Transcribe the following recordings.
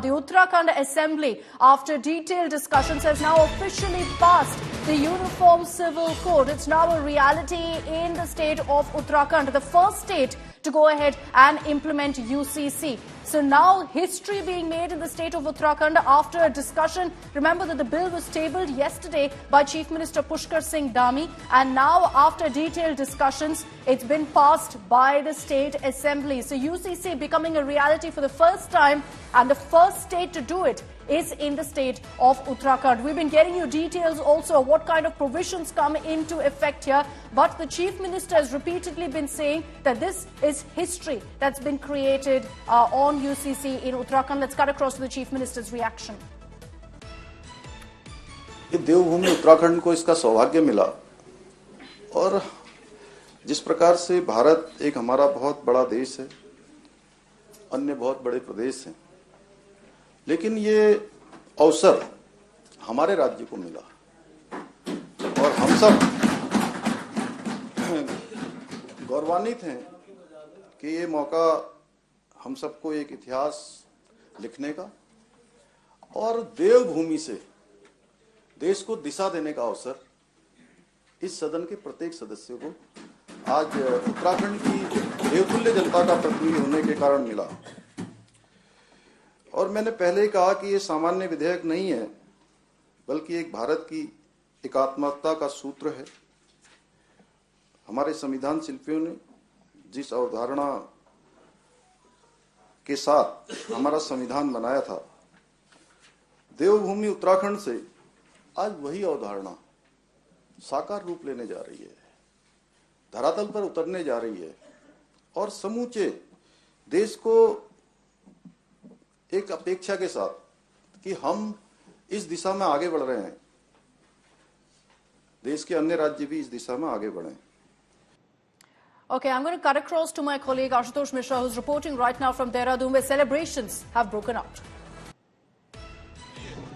The Uttarakhand Assembly, after detailed discussions, has now officially passed the Uniform Civil Code. It's now a reality in the state of Uttarakhand, the first state to go ahead and implement UCC. So now history being made in the state of Uttarakhand after a discussion. Remember that the bill was tabled yesterday by Chief Minister Pushkar Singh Dhami, and now after detailed discussions, it's been passed by the state assembly. So UCC becoming a reality for the first time, and the first state to do it is in the state of Uttarakhand. We've been getting you details also of what kind of provisions come into effect here, but the Chief Minister has repeatedly been saying that this is history that's been created on UCC in Uttarakhand. Let's cut across to the Chief Minister's reaction. देवभूमि उत्तराखंड को इसका सौभाग्य मिला, और जिस प्रकार से भारत एक हमारा बहुत बड़ा देश है, अन्य बहुत बड़े प्रदेश हैं, लेकिन ये अवसर हमारे राज्य को मिला और हम सब गौरवान्वित हैं कि ये मौका हम सबको एक इतिहास लिखने का और देवभूमि से देश को दिशा देने का अवसर इस सदन के प्रत्येक सदस्य को आज उत्तराखंड की देवतुल्य जनता का प्रतिनिधि होने के कारण मिला। और मैंने पहले ही कहा कि ये सामान्य विधेयक नहीं है, बल्कि एक भारत की एकात्मकता का सूत्र है। हमारे संविधान शिल्पियों ने जिस अवधारणा के साथ हमारा संविधान बनाया था, देवभूमि उत्तराखंड से आज वही अवधारणा साकार रूप लेने जा रही है, धरातल पर उतरने जा रही है और समूचे देश को एक अपेक्षा के साथ कि हम इस दिशा में आगे बढ़ रहे हैं, देश के अन्य राज्य भी इस दिशा में आगे बढ़ें। Okay, I'm going to cut across to my colleague Ashutosh Mishra, who's reporting right now from Dehradun, where celebrations have broken out.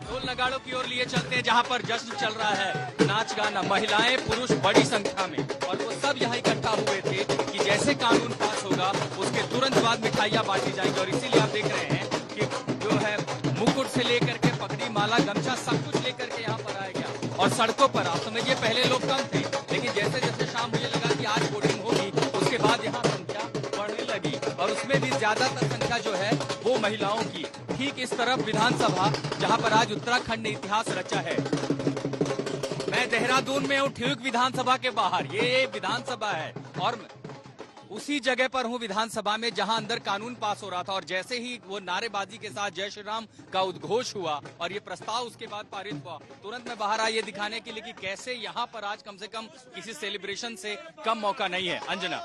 ढोल नगाड़ों की ओर लिए चलते हैं, जहां पर जश्न चल रहा है, नाच गाना, महिलाएं पुरुष बड़ी संख्या में, और वो सब यहाँ इकट्ठा हुए थे कि जैसे कानून पास होगा उसके तुरंत बाद मिठाइयां बांटी जाएंगी। और इसीलिए आप देख रहे हैं कि जो है मुकुट से लेकर के पगड़ी, माला, गमछा सब कुछ लेकर के यहाँ पर आया गया। और सड़कों पर आप समझिए पहले लोग कम थे, लेकिन जैसे जैसे शाम मुझे लगा कि आज वोटिंग होगी, उसके बाद यहाँ संख्या बढ़ने लगी, और उसमें भी ज्यादातर संख्या जो है वो महिलाओं की। ठीक इस तरफ विधानसभा, जहां पर आज उत्तराखंड ने इतिहास रचा है। मैं देहरादून में हूँ, ठीक विधानसभा के बाहर, ये विधानसभा है, और उसी जगह पर हूँ विधानसभा में जहां अंदर कानून पास हो रहा था। और जैसे ही वो नारेबाजी के साथ जय श्री राम का उद्घोष हुआ और ये प्रस्ताव उसके बाद पारित हुआ, तुरंत मैं बाहर आया ये दिखाने के लिए कि कैसे यहाँ पर आज कम से कम किसी सेलिब्रेशन से कम मौका नहीं है। Anjana.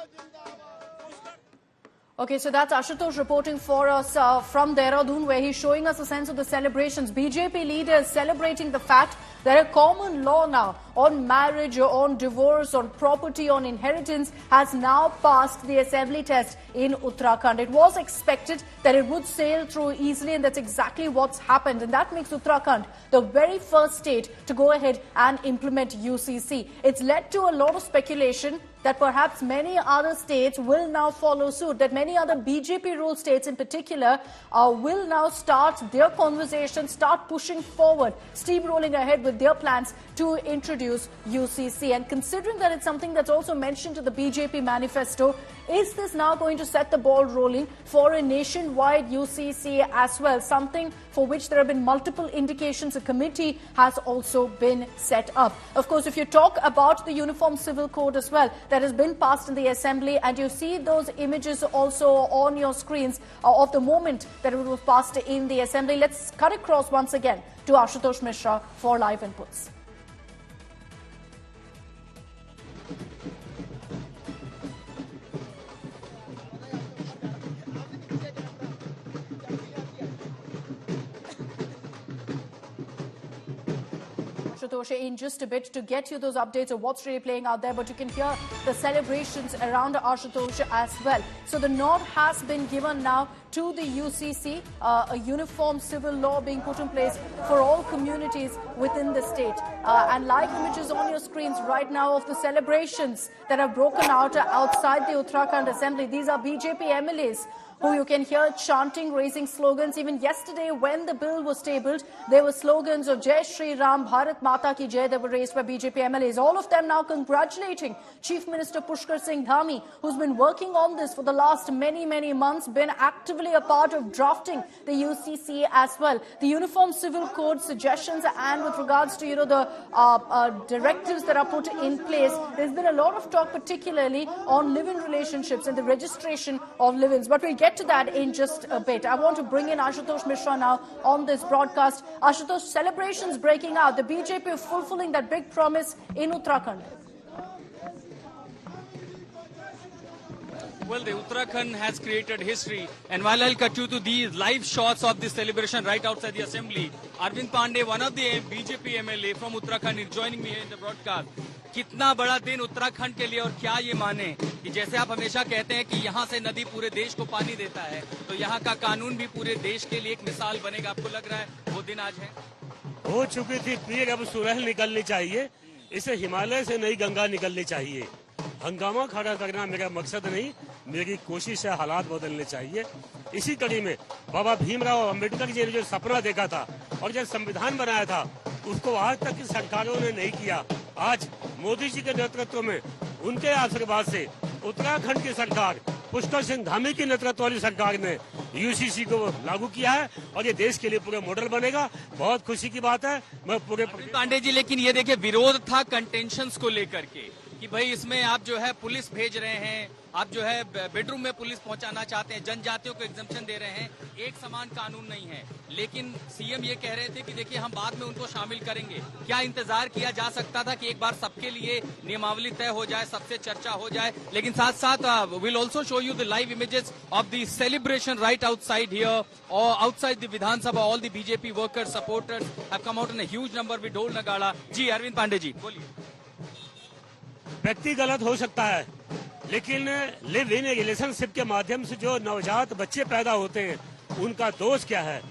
Okay, so that's Ashutosh reporting for us from Dehradun, where he's showing us a sense of the celebrations. BJP leaders celebrating the fact that a common law now on marriage, on divorce, on property, on inheritance has now passed the assembly test in Uttarakhand. It was expected that it would sail through easily, and that's exactly what's happened. And that makes Uttarakhand the very first state to go ahead and implement UCC. It's led to a lot of speculation that perhaps many other states will now follow suit, that many other BJP-ruled states in particular will now start their conversation, start pushing forward, steamrolling ahead with their plans to introduce UCC. And considering that it's something that's also mentioned in the BJP manifesto, is this now going to set the ball rolling for a nationwide UCC as well? Something for which there have been multiple indications. A committee has also been set up. Of course, if you talk about the Uniform Civil Code as well, that has been passed in the Assembly, and you see those images also on your screens of the moment that it was passed in the Assembly. Let's cut across once again to Ashutosh Mishra for live inputs. In just a bit to get you those updates of what's really playing out there, but you can hear the celebrations around Ashutosh as well. So the nod has been given now to the UCC, a uniform civil law being put in place for all communities within the state. And live images on your screens right now of the celebrations that have broken out outside the Uttarakhand Assembly. These are BJP MLAs who you can hear chanting, raising slogans. Even yesterday, when the bill was tabled, there were slogans of Jai Shri Ram, Bharat Mata Ki Jai that were raised by BJP MLAs. All of them now congratulating Chief Minister Pushkar Singh Dhami, who's been working on this for the last many months, been actively a part of drafting the UCC as well. The Uniform Civil Code suggestions, and with regards to, the directives that are put in place, there's been a lot of talk, particularly on live-in relationships and the registration of live-ins. But we'll get to that in just a bit. I want to bring in Ashutosh Mishra now on this broadcast. Ashutosh, celebrations breaking out. The BJP fulfilling that big promise in Uttarakhand. Well, the Uttarakhand has created history, and while I'll cut you to these live shots of this celebration right outside the assembly, Arvind Pandey, one of the BJP MLA from Uttarakhand, is joining me here in the broadcast. कितना बड़ा दिन उत्तराखंड के लिए, और क्या ये माने कि जैसे आप हमेशा कहते हैं कि यहाँ से नदी पूरे देश को पानी देता है, तो यहाँ का कानून भी पूरे देश के लिए एक मिसाल बनेगा। आपको लग रहा है वो दिन आज है? हो चुकी थी पीर, अब सुरह निकलनी चाहिए। इसे हिमालय से नई गंगा निकलनी चाहिए। हंगामा खड़ा करना मेरा मकसद नहीं, मेरी कोशिश है हालात बदलने चाहिए। इसी कड़ी में बाबा भीमराव अम्बेडकर जी ने जो सपना देखा था और जो संविधान बनाया था, उसको आज तक की सरकारों ने नहीं किया। आज मोदी जी के नेतृत्व में, उनके आशीर्वाद से उत्तराखंड की सरकार, पुष्कर सिंह धामी की नेतृत्व वाली सरकार ने यूसीसी को लागू किया है और ये देश के लिए पूरे मॉडल बनेगा। बहुत खुशी की बात है। मैं पूरे पांडे जी, लेकिन ये देखिए विरोध था कंटेंशंस को लेकर के कि भाई इसमें आप जो है पुलिस भेज रहे हैं, आप जो है बेडरूम में पुलिस पहुंचाना चाहते हैं, जनजातियों को एग्जम्पशन दे रहे हैं, एक समान कानून नहीं है। लेकिन सीएम ये कह रहे थे कि देखिए हम बाद में उनको शामिल करेंगे। क्या इंतजार किया जा सकता था कि एक बार सबके लिए नियमावली तय हो जाए, सबसे चर्चा हो जाए? लेकिन साथ साथ will also show you the live images of the celebration right outside here और outside the Vidhansabha. All the BJP workers, supporters have come out in a huge number with dhol nagada. जी अरविंद पांडे जी बोलिए। व्यक्ति गलत हो सकता है, लेकिन लिव इन रिलेशनशिप के माध्यम से जो नवजात बच्चे पैदा होते हैं, उनका दोष क्या है?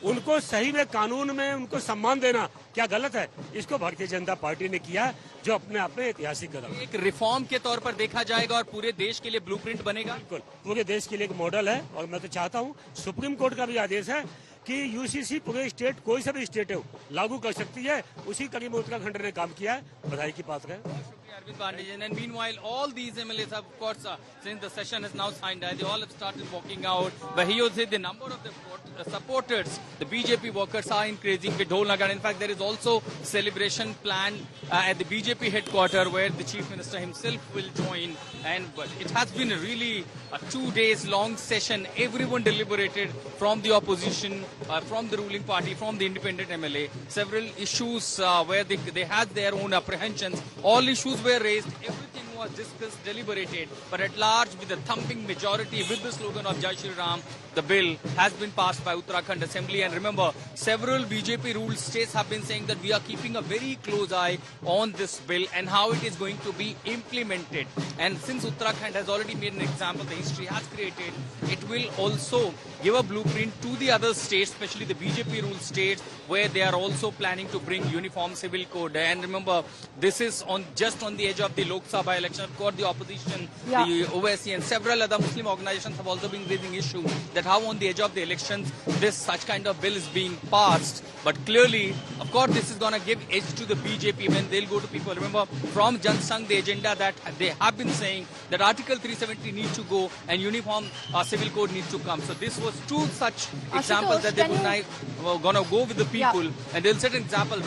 उनको सही में कानून में उनको सम्मान देना क्या गलत है? इसको भारतीय जनता पार्टी ने किया, जो अपने आप में ऐतिहासिक कदम। एक रिफॉर्म के तौर पर देखा जाएगा और पूरे देश के लिए ब्लूप्रिंट बनेगा। बिल्कुल, पूरे देश के लिए एक मॉडल है। और मैं तो चाहता हूँ, सुप्रीम कोर्ट का भी आदेश है कि यूसीसी पूरे स्टेट, कोई सा भी स्टेट हो, लागू कर सकती है। उसी कड़ी में उत्तराखंड ने काम किया है, बधाई की पात्र है। Arvind Pandey, and meanwhile, all these MLAs have, of course, since the session is now signed, they all have started walking out. But here, the number of the supporters, the BJP workers are increasing with Dhol Nagar. In fact, there is also celebration planned at the BJP headquarters where the Chief Minister himself will join. And it has been really a 2 days long session. Everyone deliberated from the opposition, from the ruling party, from the independent MLA. Several issues where they had their own apprehensions. All issues were raised. Everything was discussed, deliberated. But at large, with a thumping majority, with the slogan of Jai Shri Ram, the bill has been passed by Uttarakhand Assembly. And remember, several BJP ruled states have been saying that we are keeping a very close eye on this bill and how it is going to be implemented. And since Uttarakhand has already made an example, the history has created, it will also give a blueprint to the other states, especially the BJP ruled states, where they are also planning to bring uniform civil code. And remember, this is just on the edge of the Lok Sabha election. Of course, the opposition, the OSC and several other Muslim organizations have also been raising issue that how on the edge of the elections such kind of bill is being passed. But clearly, of course, this is going to give edge to the BJP when they'll go to people. Remember, from Jan Sangh, the agenda that they have been saying that Article 370 needs to go and uniform civil code needs to come. So this was two such examples that they were going to go with the people and they'll set an example.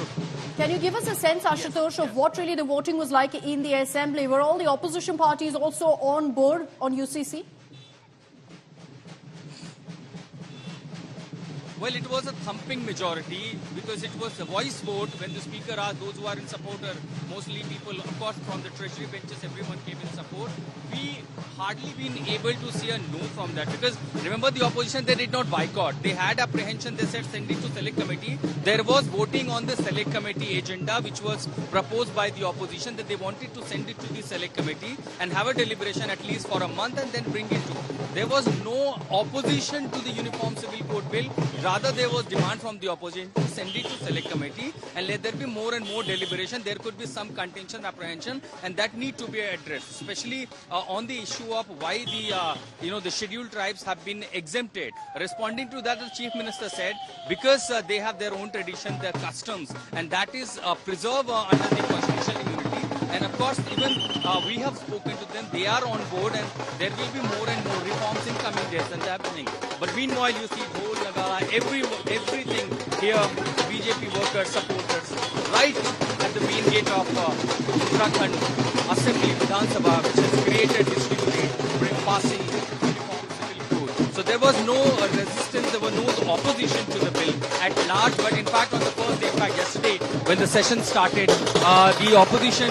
Can you give us a sense, Ashutosh, of what really the voting was like in the assembly? Were all the opposition parties also on board on UCC? Well, it was a thumping majority because it was a voice vote when the speaker asked those who are in support, or mostly people, of course, from the treasury benches, everyone came in support. We hardly been able to see a no from that because remember the opposition, they did not boycott. They had apprehension. They said send it to select committee. There was voting on the select committee agenda which was proposed by the opposition that they wanted to send it to the select committee and have a deliberation at least for a month and then bring it to. There was no opposition to the Uniform Civil Code bill. rather there was demand from the opposition to send it to select committee and let there be more and more deliberation. There could be some contention, apprehension, and that need to be addressed, especially on the issue of why the scheduled tribes have been exempted. Responding to that, the Chief Minister said because they have their own tradition, their customs, and that is preserved under the constitutional immunity. And of course, even we have spoken to them, they are on board, and there will be more and more reforms in coming days and happening. But meanwhile, you see Dhol Nagara, everything here, BJP workers, supporters, right at the main gate of Uttarakhand Assembly, Vidhan Sabha, which has created history today, passing uniform civil code. So there was no resistance, there was no opposition to the bill at large. But in fact, on the first day, in fact, yesterday, when the session started, the opposition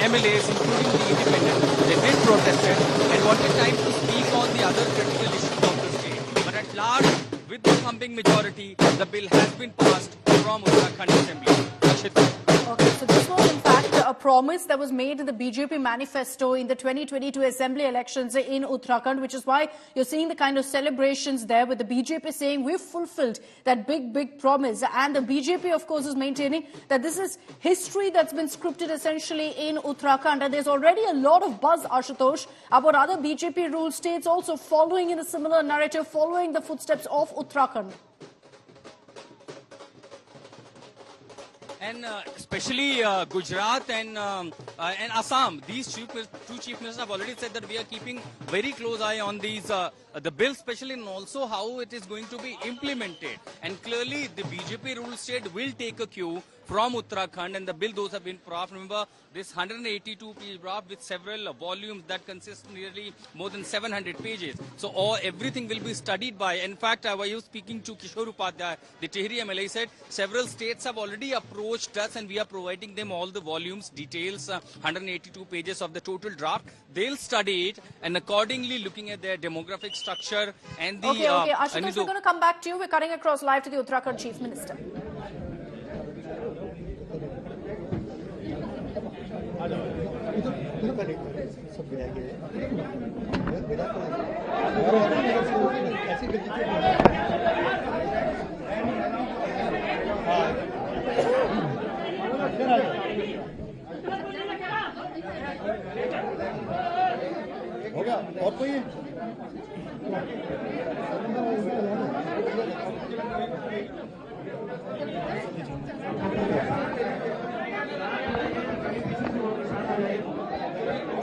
MLAs, including the independents, they did protest and wanted time to speak on the other critical issues of the state. But at large, with the thumping majority, the bill has been passed from Uttarakhand Assembly. Okay, so this was in fact a promise that was made in the BJP manifesto in the 2022 Assembly elections in Uttarakhand, which is why you're seeing the kind of celebrations there with the BJP saying we've fulfilled that big promise. And the BJP, of course, is maintaining that this is history that's been scripted essentially in Uttarakhand. And there's already a lot of buzz, Ashutosh, about other BJP-ruled states also following in a similar narrative, following the footsteps of Uttarakhand. And especially Gujarat and Assam, these two chief ministers have already said that we are keeping very close eye on these the bill, especially, and also how it is going to be implemented. And clearly, the BJP ruled state will take a cue from Uttarakhand, and the bill those have been brought. Remember, this 182-page draft with several volumes that consist nearly more than 700 pages. So everything will be studied by. In fact, I was speaking to Kishore Upadhyay, the Tehri MLA, said several states have already approached us, and we are providing them all the volumes, details, 182 pages of the total draft. They'll study it, and accordingly, looking at their demographic structure and the... Okay. Ashutosh, we're going to come back to you. We're cutting across live to the Uttarakhand Chief Minister. हो गया और कोई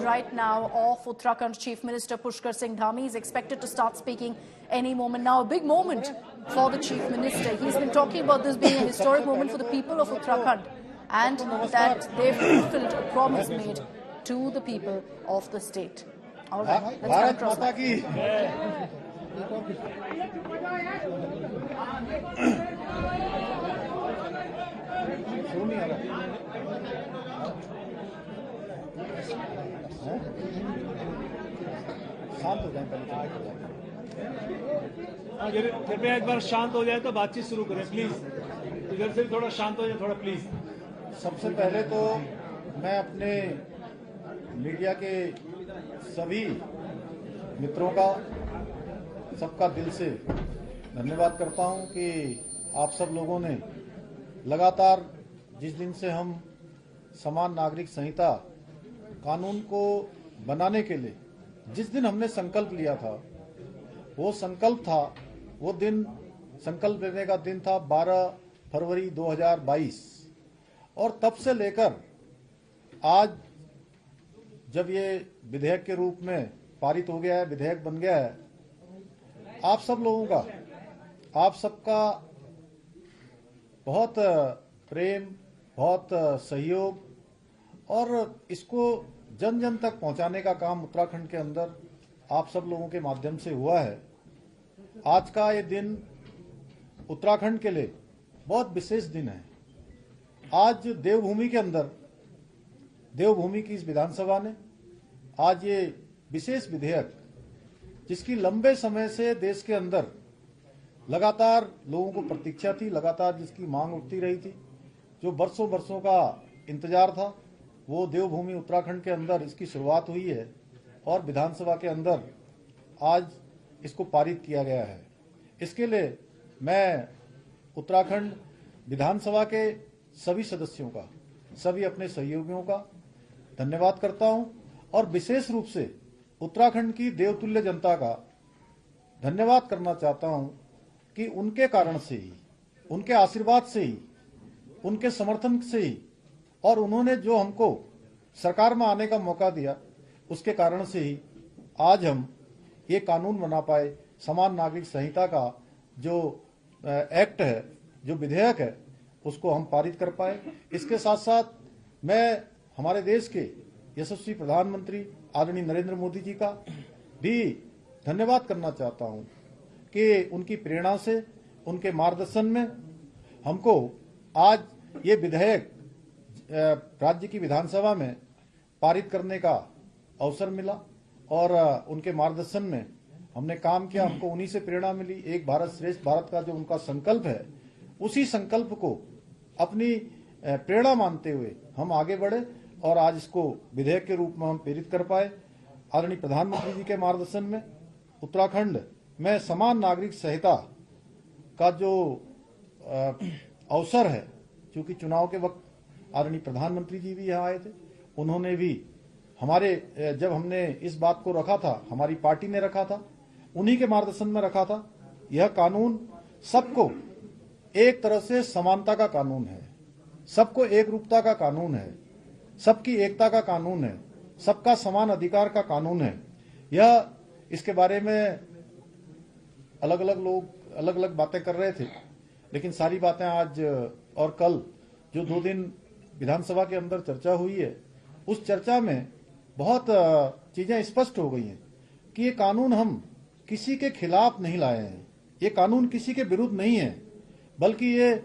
Right now, off Uttarakhand Chief Minister Pushkar Singh Dhami is expected to start speaking any moment now. A big moment for the Chief Minister. He's been talking about this being a historic moment for the people of Uttarakhand and that they've fulfilled a promise made to the people of the state. All right, let's go across. कृपया एक बार शांत हो जाए तो बातचीत शुरू करें please इधर से थोड़ा शांत हो जाए थोड़ा प्लीज सबसे पहले तो मैं अपने मीडिया के सभी मित्रों का सबका दिल से धन्यवाद करता हूं कि आप सब लोगों ने लगातार जिस दिन से हम समान नागरिक संहिता कानून को बनाने के लिए जिस दिन हमने संकल्प लिया था वो संकल्प था वो दिन संकल्प लेने का दिन था 12 फरवरी 2022 और तब से लेकर आज जब ये विधेयक के रूप में पारित हो गया है विधेयक बन गया है आप सब लोगों का आप सबका बहुत प्रेम बहुत सहयोग और इसको जन जन तक पहुंचाने का काम उत्तराखंड के अंदर आप सब लोगों के माध्यम से हुआ है। आज का ये दिन उत्तराखंड के लिए बहुत विशेष दिन है। आज देवभूमि के अंदर देवभूमि की इस विधानसभा ने आज ये विशेष विधेयक जिसकी लंबे समय से देश के अंदर लगातार लोगों को प्रतीक्षा थी, लगातार जिसकी मांग उठती रही थी, जो बरसों बरसों का इंतजार था, वो देवभूमि उत्तराखंड के अंदर इसकी शुरुआत हुई है और विधानसभा के अंदर आज इसको पारित किया गया है। इसके लिए मैं उत्तराखंड विधानसभा के सभी सदस्यों का, सभी अपने सहयोगियों का धन्यवाद करता हूं और विशेष रूप से उत्तराखंड की देवतुल्य जनता का धन्यवाद करना चाहता हूं कि उनके कारण से ही, उनके आशीर्वाद से ही, उनके समर्थन से ही और उन्होंने जो हमको सरकार में आने का मौका दिया उसके कारण से ही आज हम ये कानून बना पाए। समान नागरिक संहिता का जो एक्ट है, जो विधेयक है, उसको हम पारित कर पाए। इसके साथ साथ मैं हमारे देश के यशस्वी प्रधानमंत्री आदरणीय नरेंद्र मोदी जी का भी धन्यवाद करना चाहता हूं कि उनकी प्रेरणा से, उनके मार्गदर्शन में हमको आज ये विधेयक राज्य की विधानसभा में पारित करने का अवसर मिला और उनके मार्गदर्शन में हमने काम किया। हमको उन्हीं से प्रेरणा मिली। एक भारत श्रेष्ठ भारत का जो उनका संकल्प है, उसी संकल्प को अपनी प्रेरणा मानते हुए हम आगे बढ़े और आज इसको विधेयक के रूप में हम प्रेरित कर पाए। आदरणीय प्रधानमंत्री जी के मार्गदर्शन में उत्तराखंड में समान नागरिक संहिता का जो अवसर है, क्योंकि चुनाव के वक्त आदरणीय प्रधानमंत्री जी भी यहाँ आए थे, उन्होंने भी हमारे, जब हमने इस बात को रखा था, हमारी पार्टी ने रखा था, उन्हीं के मार्गदर्शन में रखा था। यह कानून सबको एक तरह से समानता का कानून है, सबको एक रूपता का कानून है, सबकी एकता का कानून है, सबका समान अधिकार का कानून है। यह, इसके बारे में अलग अलग लोग अलग अलग बातें कर रहे थे, लेकिन सारी बातें आज और कल जो 2 दिन विधानसभा के अंदर चर्चा हुई है, उस चर्चा में बहुत चीजें स्पष्ट हो गई हैं कि ये कानून हम किसी के खिलाफ नहीं लाए हैं, ये कानून किसी के विरुद्ध नहीं है, बल्कि ये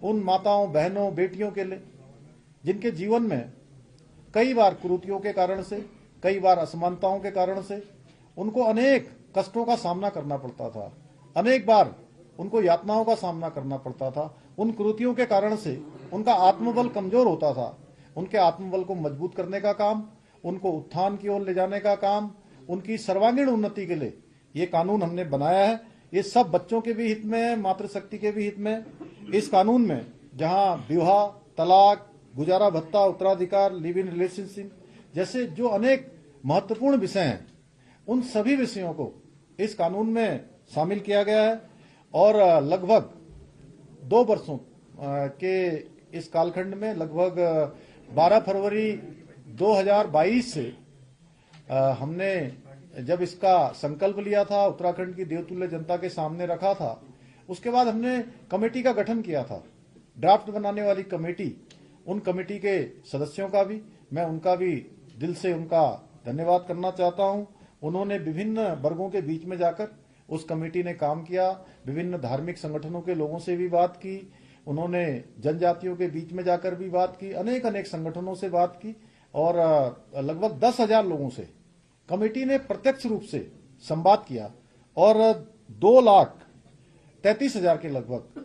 उन माताओं, बहनों, बेटियों के लिए जिनके जीवन में कई बार कुरीतियों के कारण से, कई बार असमानताओं के कारण से उनको अनेक कष्टों का सामना करना पड़ता था, अनेक बार उनको यातनाओं का सामना करना पड़ता था। उन कुरीतियों के कारण से उनका आत्मबल कमजोर होता था। उनके आत्मबल को मजबूत करने का काम, उनको उत्थान की ओर ले जाने का काम, उनकी सर्वांगीण उन्नति के लिए ये कानून हमने बनाया है। ये सब बच्चों के भी हित में है, मातृशक्ति के भी हित में। इस कानून में जहां विवाह, तलाक, गुजारा भत्ता, उत्तराधिकार, लिव इन रिलेशनशिप जैसे जो अनेक महत्वपूर्ण विषय हैं, उन सभी विषयों को इस कानून में शामिल किया गया है और लगभग 2 वर्षों के इस कालखंड में, लगभग 12 फरवरी 2022 से हमने जब इसका संकल्प लिया था, उत्तराखंड की देवतुल्य जनता के सामने रखा था, उसके बाद हमने कमेटी का गठन किया था, ड्राफ्ट बनाने वाली कमेटी। उन कमेटी के सदस्यों का भी मैं, उनका भी दिल से उनका धन्यवाद करना चाहता हूं। उन्होंने विभिन्न वर्गों के बीच में जाकर उस कमेटी ने काम किया, विभिन्न धार्मिक संगठनों के लोगों से भी बात की, उन्होंने जनजातियों के बीच में जाकर भी बात की, अनेक अनेक संगठनों से बात की और लगभग 10,000 लोगों से कमेटी ने प्रत्यक्ष रूप से संवाद किया और 2,33,000 के लगभग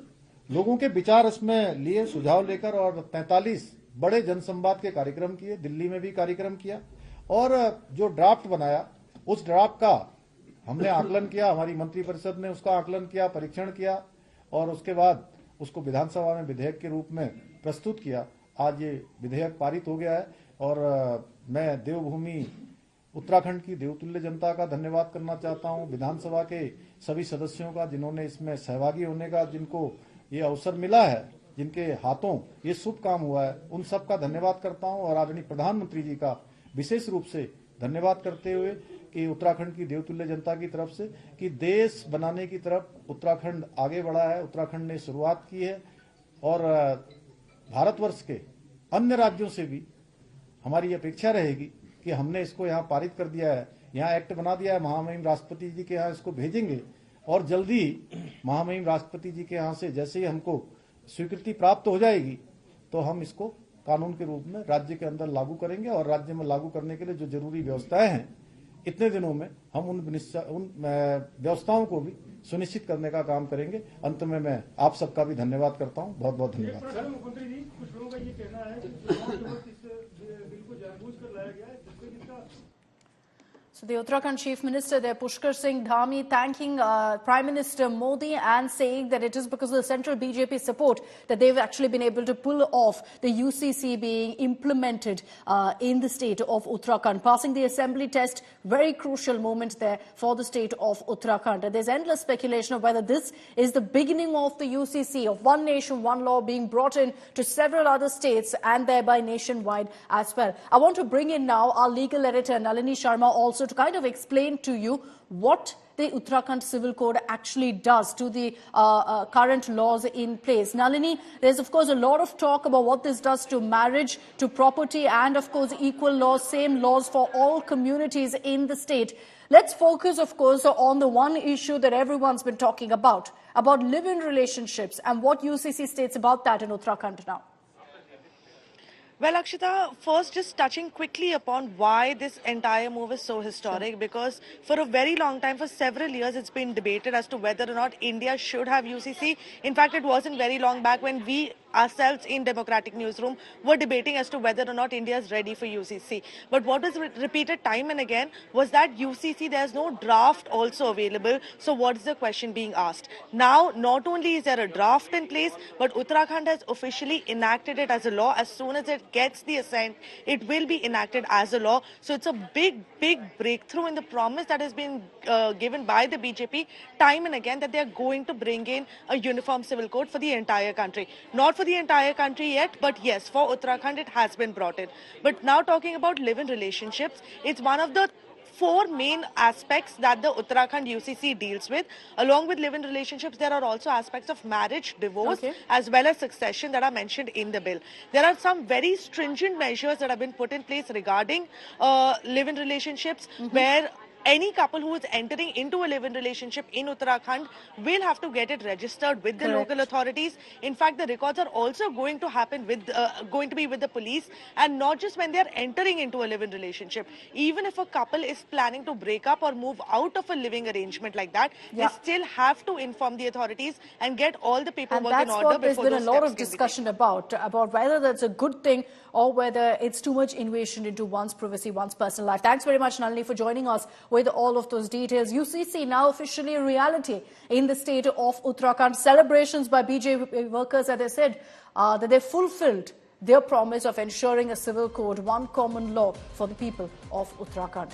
लोगों के विचार इसमें लिए, सुझाव लेकर, और 43 बड़े जनसंवाद के कार्यक्रम किए, दिल्ली में भी कार्यक्रम किया और जो ड्राफ्ट बनाया, उस ड्राफ्ट का हमने आकलन किया, हमारी मंत्रिपरिषद ने उसका आकलन किया, परीक्षण किया और उसके बाद उसको विधानसभा में विधेयक के रूप में प्रस्तुत किया। आज ये विधेयक पारित हो गया है और मैं देवभूमि उत्तराखंड की देवतुल्य जनता का धन्यवाद करना चाहता हूं, विधानसभा के सभी सदस्यों का जिन्होंने इसमें सहभागी होने का, जिनको ये अवसर मिला है, जिनके हाथों ये शुभ काम हुआ है, उन सब का धन्यवाद करता हूं और आदरणीय प्रधानमंत्री जी का विशेष रूप से धन्यवाद करते हुए कि उत्तराखंड की देवतुल्य जनता की तरफ से कि देश बनाने की तरफ उत्तराखंड आगे बढ़ा है, उत्तराखंड ने शुरुआत की है और भारतवर्ष के अन्य राज्यों से भी हमारी अपेक्षा रहेगी कि हमने इसको यहाँ पारित कर दिया है, यहाँ एक्ट बना दिया है, महामहिम राष्ट्रपति जी के यहाँ इसको भेजेंगे और जल्दी महामहिम राष्ट्रपति जी के यहाँ से जैसे ही हमको स्वीकृति प्राप्त हो जाएगी तो हम इसको कानून के रूप में राज्य के अंदर लागू करेंगे और राज्य में लागू करने के लिए जो जरूरी व्यवस्थाएं हैं, इतने दिनों में हम उन व्यवस्थाओं को भी सुनिश्चित करने का काम करेंगे। अंत में मैं आप सबका भी धन्यवाद करता हूं। बहुत बहुत धन्यवाद। सर, मुख्यमंत्री जी, कुछ लोगों का ये कहना है कि चुनाव के वक्त इस बिल को जानबूझकर लाया गया है, जिससे इसका So the Uttarakhand Chief Minister there, Pushkar Singh Dhami, thanking Prime Minister Modi and saying that it is because of the central BJP support that they've actually been able to pull off the UCC being implemented in the state of Uttarakhand. Passing the assembly test, very crucial moment there for the state of Uttarakhand. And there's endless speculation of whether this is the beginning of the UCC, of one nation, one law being brought in to several other states and thereby nationwide as well. I want to bring in now our legal editor, Nalini Sharma, also to kind of explain to you what the Uttarakhand Civil Code actually does to the current laws in place. Nalini, there's of course a lot of talk about what this does to marriage, to property, and of course equal laws, same laws for all communities in the state. Let's focus, of course, on the one issue that everyone's been talking about live-in relationships and what UCC states about that in Uttarakhand now. Well, Akshita, first just touching quickly upon why this entire move is so historic, because for a very long time, for several years, it's been debated as to whether or not India should have UCC. In fact, it wasn't very long back when we ourselves in Democratic Newsroom were debating as to whether or not India is ready for UCC. But what was repeated time and again was that UCC, there's no draft also available. So what's the question being asked? Now, not only is there a draft in place, but Uttarakhand has officially enacted it as a law. As soon as it gets the assent, it will be enacted as a law. So it's a big breakthrough in the promise that has been given by the BJP time and again that they are going to bring in a uniform civil code for the entire country. Not for the entire country yet, but yes, for Uttarakhand it has been brought in. But now talking about live-in relationships, it's one of the 4 main aspects that the Uttarakhand UCC deals with. Along with live-in relationships, there are also aspects of marriage, divorce, as well as succession that are mentioned in the bill. There are some very stringent measures that have been put in place regarding live-in relationships, where any couple who is entering into a live-in relationship in Uttarakhand will have to get it registered with the local authorities. In fact, the records are also going to happen with, be with the police, and not just when they are entering into a live-in relationship. Even if a couple is planning to break up or move out of a living arrangement like that, they still have to inform the authorities and get all the paperwork in order. And that's what there's been a lot of discussion about whether that's a good thing or whether it's too much invasion into one's privacy, one's personal life. Thanks very much, Nalini, for joining us with all of those details. UCC now officially a reality in the state of Uttarakhand. Celebrations by BJP workers, as I said, that they fulfilled their promise of ensuring a civil code, one common law for the people of Uttarakhand.